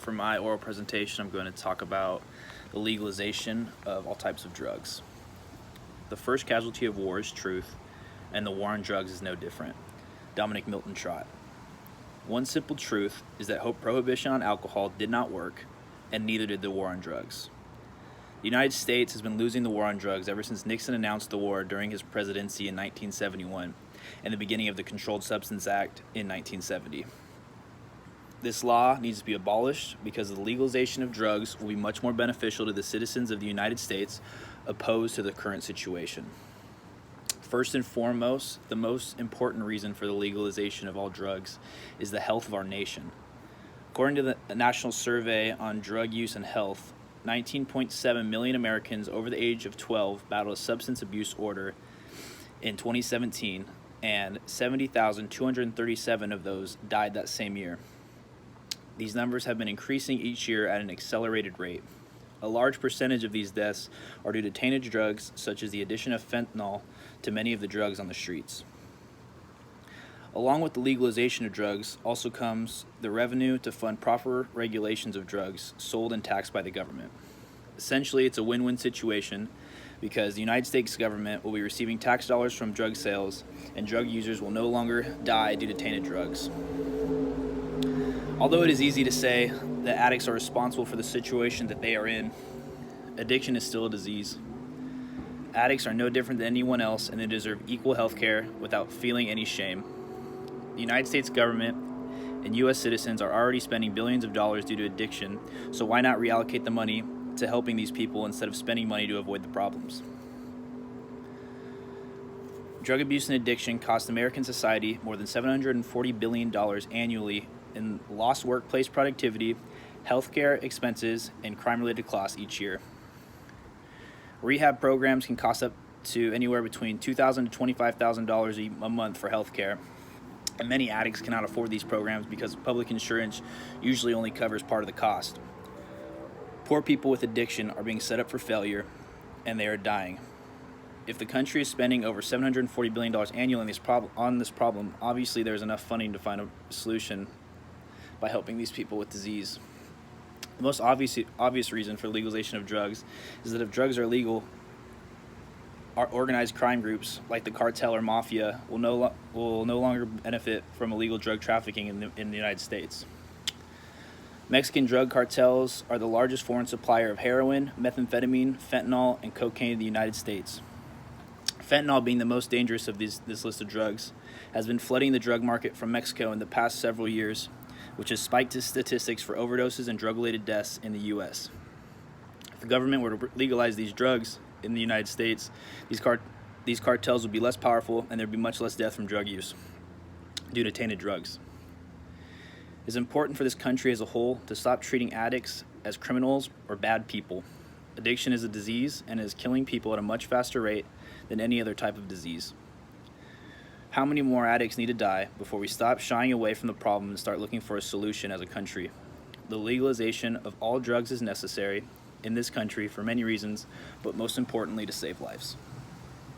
For my oral presentation, I'm going to talk about the legalization of all types of drugs. The first casualty of war is truth, and the war on drugs is no different. Dominic Milton Trott. One simple truth is that prohibition on alcohol did not work, and neither did the war on drugs. The United States has been losing the war on drugs ever since Nixon announced the war during his presidency in 1971 and the beginning of the Controlled Substance Act in 1970. This law needs to be abolished because the legalization of drugs will be much more beneficial to the citizens of the United States opposed to the current situation. First and foremost, the most important reason for the legalization of all drugs is the health of our nation. According to the National Survey on Drug Use and Health, 19.7 million Americans over the age of 12 battled a substance abuse disorder in 2017, and 70,237 of those died that same year. These numbers have been increasing each year at an accelerated rate. A large percentage of these deaths are due to tainted drugs, such as the addition of fentanyl to many of the drugs on the streets. Along with the legalization of drugs also comes the revenue to fund proper regulations of drugs sold and taxed by the government. Essentially, it's a win-win situation because the United States government will be receiving tax dollars from drug sales, and drug users will no longer die due to tainted drugs. Although it is easy to say that addicts are responsible for the situation that they are in, addiction is still a disease. Addicts are no different than anyone else, and they deserve equal health care without feeling any shame. The United States government and U.S. citizens are already spending billions of dollars due to addiction, so why not reallocate the money to helping these people instead of spending money to avoid the problems? Drug abuse and addiction cost American society more than $740 billion annually in lost workplace productivity, healthcare expenses, and crime-related costs each year. Rehab programs can cost up to anywhere between $2,000 to $25,000 a month for healthcare, and many addicts cannot afford these programs because public insurance usually only covers part of the cost. Poor people with addiction are being set up for failure, and they are dying. If the country is spending over $740 billion annually on this problem, obviously there's enough funding to find a solution by helping these people with disease. The most obvious reason for legalization of drugs is that if drugs are legal, our organized crime groups like the cartel or mafia will no longer benefit from illegal drug trafficking in the United States. Mexican drug cartels are the largest foreign supplier of heroin, methamphetamine, fentanyl, and cocaine in the United States. Fentanyl, being the most dangerous of this list of drugs, has been flooding the drug market from Mexico in the past several years, which has spiked the statistics for overdoses and drug-related deaths in the U.S. If the government were to legalize these drugs in the United States, these cartels would be less powerful, and there would be much less death from drug use due to tainted drugs. It is important for this country as a whole to stop treating addicts as criminals or bad people. Addiction is a disease and is killing people at a much faster rate than any other type of disease. How many more addicts need to die before we stop shying away from the problem and start looking for a solution as a country? The legalization of all drugs is necessary in this country for many reasons, but most importantly to save lives.